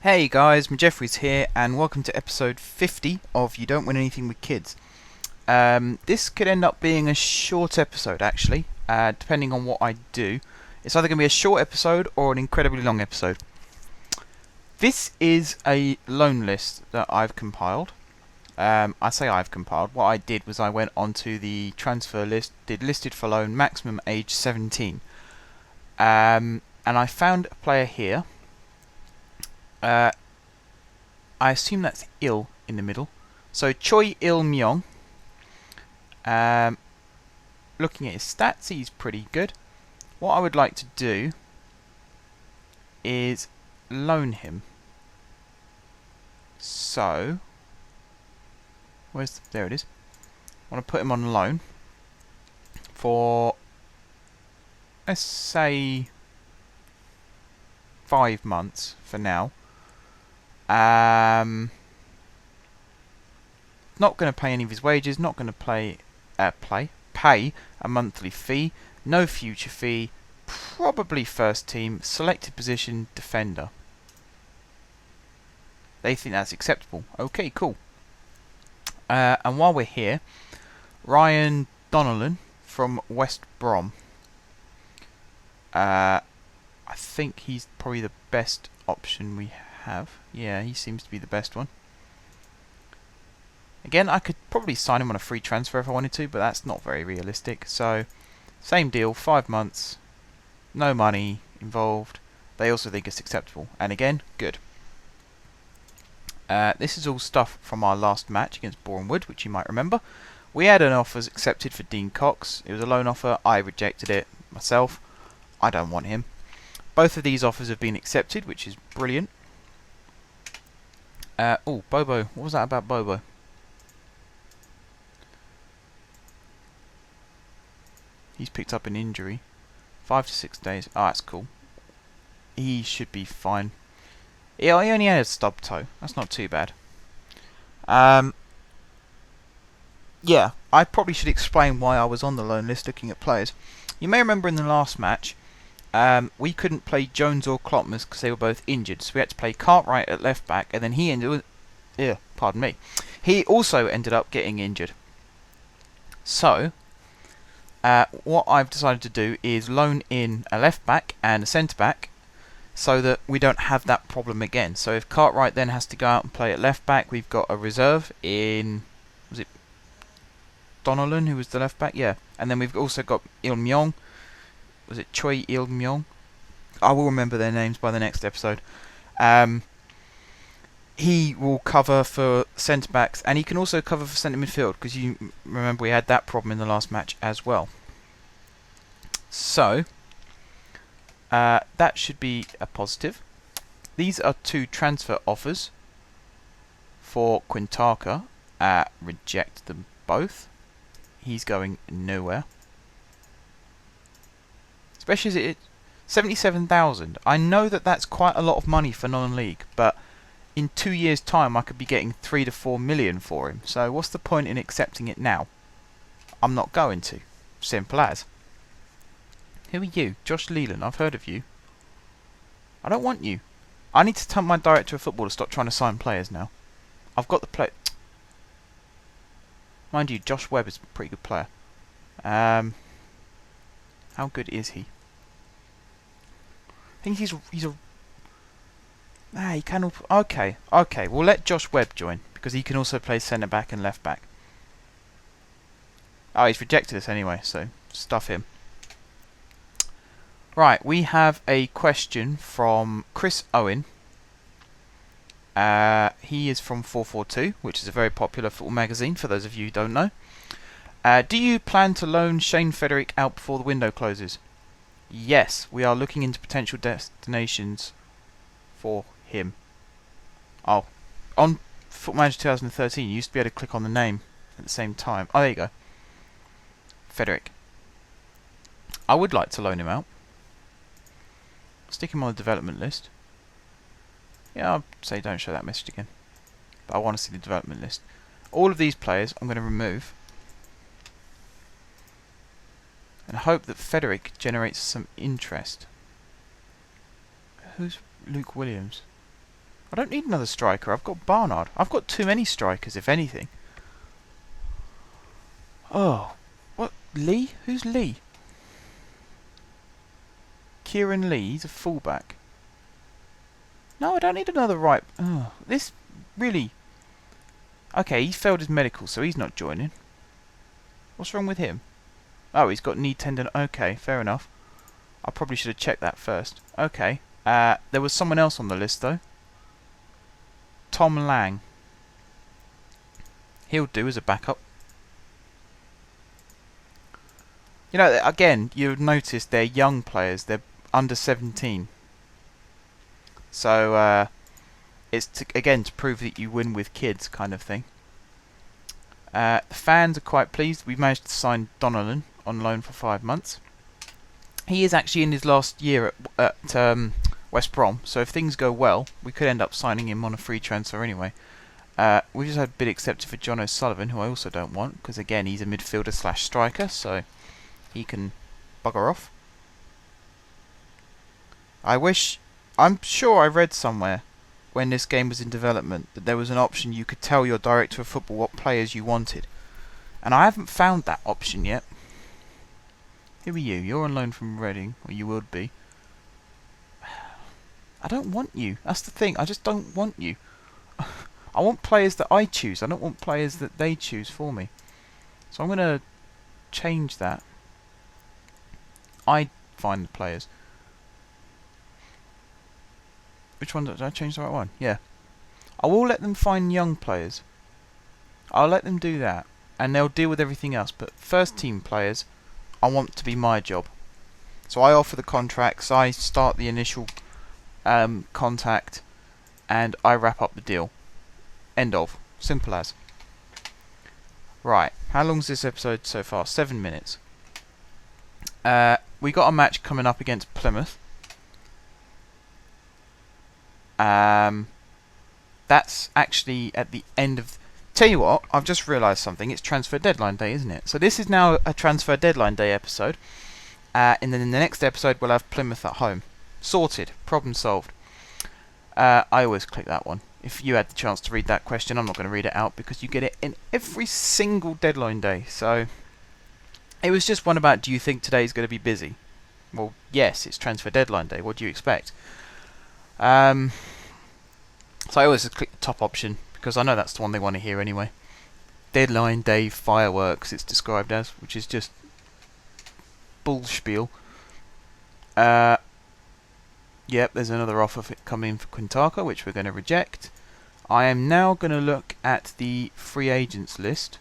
Hey guys, Jeffries here, and welcome to episode 50 of You Don't Win Anything with Kids. This could end up being a short episode, actually, depending on what I do. It's either going to be a short episode or an incredibly long episode. This is a loan list that I've compiled. I say I've compiled. What I did was I went onto the transfer list, did listed for loan, maximum age 17. And I found a player here. I assume that's Il in the middle. So Choi Il-myung. Looking at his stats, he's pretty good. What I would like to do is loan him. So, there it is. I want to put him on loan for, let's say, 5 months for now. Not going to pay any of his wages, not going to pay a monthly fee, no future fee, probably first team, selected position, defender. They think that's acceptable. Okay, cool. And while we're here, Ryan Donnellan from West Brom. I think he's probably the best option we have. Yeah, he seems to be the best one. Again, I could probably sign him on a free transfer if I wanted to, but that's not very realistic. So, same deal, 5 months, no money involved. They also think it's acceptable. And again, good. This is all stuff from our last match against Boreham Wood, which you might remember. We had an offer accepted for Dean Cox. It was a loan offer. I rejected it myself. I don't want him. Both of these offers have been accepted, which is brilliant. Oh, Bobo. What was that about Bobo? He's picked up an injury. 5 to 6 days. Ah, that's cool. He should be fine. Yeah, he only had a stub toe. That's not too bad. Yeah, I probably should explain why I was on the loan list looking at players. You may remember in the last match, we couldn't play Jones or Klopmas because they were both injured. So we had to play Cartwright at left back, and then he he also ended up getting injured. So, what I've decided to do is loan in a left back and a centre back so that we don't have that problem again. So if Cartwright then has to go out and play at left back, we've got a reserve in, was it Donnellan who was the left back? Yeah. And then we've also got Il-myung. Was it Choi Il-myung? I will remember their names by the next episode. He will cover for centre backs, and he can also cover for centre midfield, because you remember we had that problem in the last match as well. So, that should be a positive. These are 2 transfer offers for Quintaka. Reject them both. He's going nowhere. Especially as it's 77,000. I know that that's quite a lot of money for non-league, but in 2 years' time I could be getting 3 to 4 million for him. So what's the point in accepting it now? I'm not going to. Simple as. Who are you? Josh Leland. I've heard of you. I don't want you. I need to tell my director of football to stop trying to sign players now. I've got the play. Mind you, Josh Webb is a pretty good player. How good is he? I think he's a. He can. Okay. We'll let Josh Webb join because he can also play centre back and left back. Oh, he's rejected us anyway, so stuff him. Right, we have a question from Chris Owen. He is from 442, which is a very popular football magazine, for those of you who don't know. Do you plan to loan Shane Frederick out before the window closes? Yes, we are looking into potential destinations for him. Oh, on Football Manager 2013, you used to be able to click on the name at the same time. Oh, there you go. Frederick. I would like to loan him out. Stick him on the development list. Yeah, I'll say don't show that message again. But I want to see the development list. All of these players I'm going to remove. And hope that Frederick generates some interest. Who's Luke Williams? I don't need another striker. I've got Barnard. I've got too many strikers, if anything. Oh. What? Lee? Who's Lee? Kieran Lee. He's a fullback. No, I don't need another right... Oh, this really... Okay, he failed his medical, so he's not joining. What's wrong with him? Oh, he's got knee tendon... Okay, fair enough. I probably should have checked that first. Okay. There was someone else on the list, though. Tom Lang. He'll do as a backup. You know, again, you'll notice they're young players. They're under 17. So, it's, again, to prove that you win with kids kind of thing. The fans are quite pleased. We've managed to sign Donnellan on loan for 5 months. He is actually in his last year at West Brom, so if things go well, we could end up signing him on a free transfer anyway. We've just had a bid accepted for John O'Sullivan, who I also don't want, because again, he's a midfielder slash striker, so he can bugger off. I'm sure I read somewhere when this game was in development that there was an option you could tell your director of football what players you wanted. And I haven't found that option yet. Who are you? You're on loan from Reading, or you would be. I don't want you. That's the thing. I just don't want you. I want players that I choose. I don't want players that they choose for me. So I'm going to change that. I find the players. Which one did I change the right one? Yeah. I will let them find young players. I'll let them do that. And they'll deal with everything else. But first team players, I want to be my job. So I offer the contracts, I start the initial contact, and I wrap up the deal. End of. Simple as. Right. How long's this episode so far? 7 minutes. We got a match coming up against Plymouth. That's actually at the end of... Tell you what, I've just realised something. It's transfer deadline day, isn't it? So this is now a transfer deadline day episode. And then in the next episode, we'll have Plymouth at home. Sorted. Problem solved. I always click that one. If you had the chance to read that question, I'm not going to read it out because you get it in every single deadline day. So it was just one about, do you think today's going to be busy? Well, yes, it's transfer deadline day. What do you expect? So I always just click the top option because I know that's the one they want to hear anyway. Deadline day fireworks, it's described as, which is just bullspiel. Yep, there's another offer coming in for Quintaka, which we're going to reject. I am now going to look at the free agents list,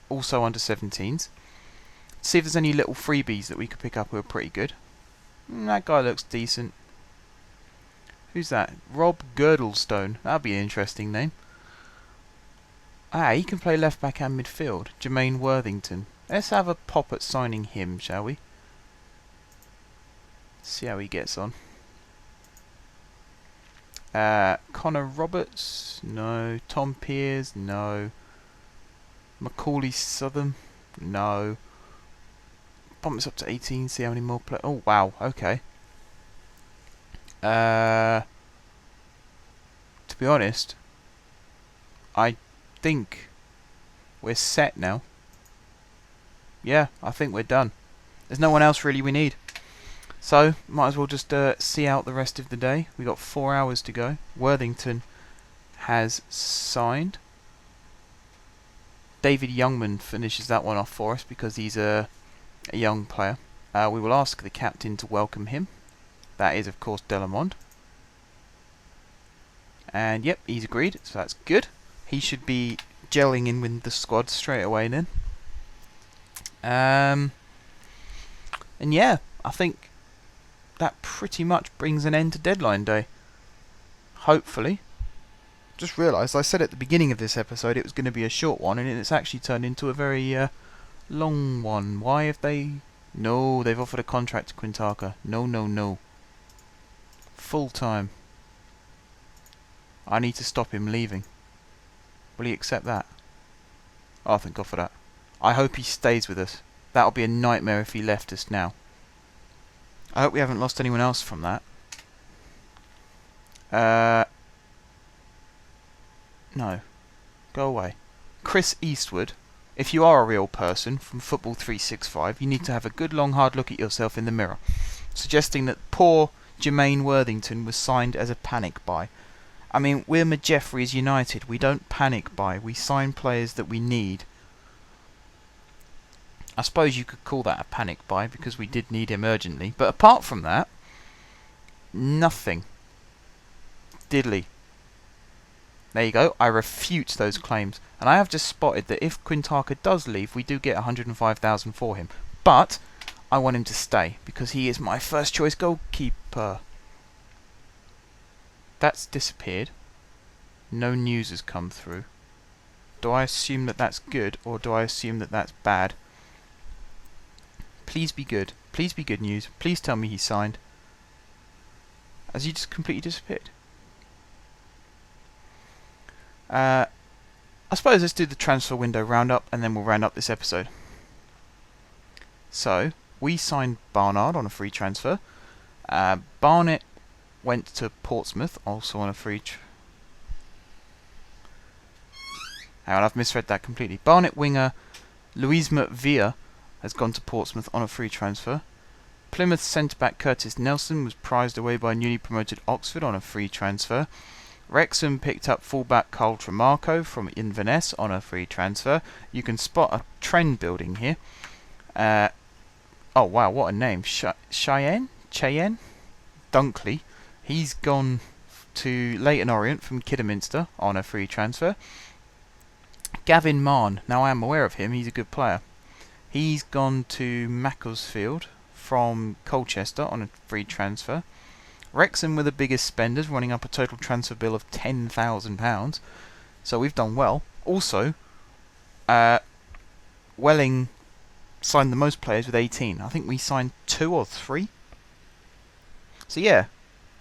also under 17s. See if there's any little freebies that we could pick up who are pretty good. That guy looks decent. Who's that? Rob Girdlestone. That'd be an interesting name. He can play left back and midfield. Jermaine Worthington. Let's have a pop at signing him, shall we? See how he gets on. Connor Roberts? No. Tom Pears? No. Macaulay Southern? No. Bump this up to 18, see how many more play. Oh, wow, okay. To be honest, I think we're set now. Yeah, I think we're done. There's no one else really we need. So, might as well just see out the rest of the day. We got 4 hours to go. Worthington has signed. David Youngman finishes that one off for us because he's a young player. We will ask the captain to welcome him. That is, of course, Delamond. And, yep, he's agreed, so that's good. He should be gelling in with the squad straight away then. And, yeah, I think that pretty much brings an end to deadline day. Hopefully. Just realised, I said at the beginning of this episode it was going to be a short one, and it's actually turned into a very long one. Why have they... No, they've offered a contract to Quintaka. No, no, no. Full time. I need to stop him leaving. Will he accept that? Oh, thank God for that. I hope he stays with us. That'll be a nightmare if he left us now. I hope we haven't lost anyone else from that. No. Go away. Chris Eastwood. If you are a real person from Football 365, you need to have a good long hard look at yourself in the mirror. Suggesting that poor Jermaine Worthington was signed as a panic buy. I mean, we're Majeffries United. We don't panic buy. We sign players that we need. I suppose you could call that a panic buy because we did need him urgently. But apart from that, nothing. Diddly. There you go. I refute those claims. And I have just spotted that if Quintana does leave, we do get 105,000 for him. But I want him to stay because he is my first choice goalkeeper. That's disappeared. No news has come through. Do I assume that that's good or do I assume that that's bad? Please be good. Please be good news. Please tell me he signed. Has he just completely disappeared? I suppose let's do the transfer window roundup and then we'll round up this episode. So, we signed Barnard on a free transfer. Barnett went to Portsmouth, also on a free hang on, I've misread that completely. Barnett winger Louisma Villa has gone to Portsmouth on a free transfer. Plymouth centre-back Curtis Nelson was prized away by newly promoted Oxford on a free transfer. Wrexham picked up fullback Carl Tremarco from Inverness on a free transfer. You can spot a trend building here. Oh wow, what a name. Cheyenne? Dunkley. He's gone to Leyton Orient from Kidderminster on a free transfer. Gavin Mahon. Now I am aware of him, he's a good player. He's gone to Macclesfield from Colchester on a free transfer. Wrexham were the biggest spenders, running up a total transfer bill of £10,000. So we've done well. Also, Welling signed the most players with 18. I think we signed 2 or 3. So yeah,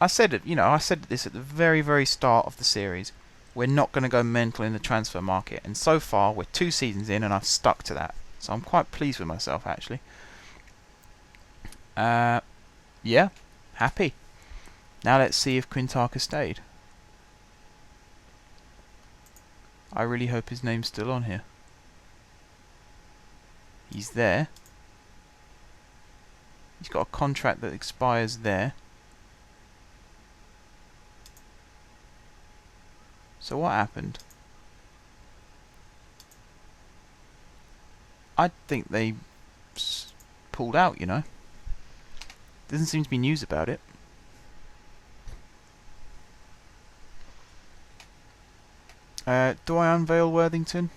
I said it. I said this at the very, very start of the series. We're not going to go mental in the transfer market, and so far we're 2 seasons in, and I've stuck to that. So I'm quite pleased with myself, actually. Yeah, happy. Now let's see if Quintana stayed. I really hope his name's still on here. He's there. He's got a contract that expires there. So what happened? I think they pulled out, Doesn't seem to be news about it. Do I unveil Worthington?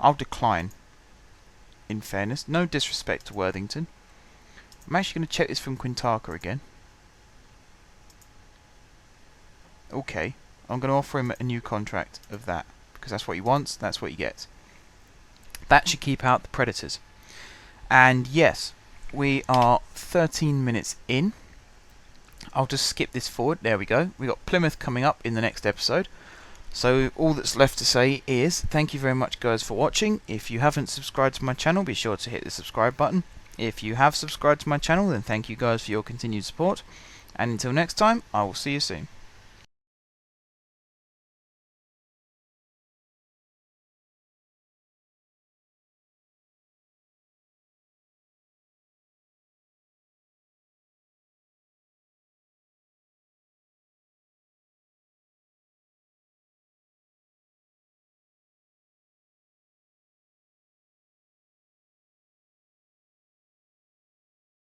I'll decline. In fairness, no disrespect to Worthington. I'm actually going to check this from Quintana again. Okay, I'm going to offer him a new contract of that. Because that's what he wants, that's what he gets. That should keep out the predators. And yes, we are 13 minutes in. I'll just skip this forward. There we go. We got Plymouth coming up in the next episode. So all that's left to say is thank you very much, guys, for watching. If you haven't subscribed to my channel, be sure to hit the subscribe button. If you have subscribed to my channel, then thank you guys for your continued support. And until next time, I will see you soon.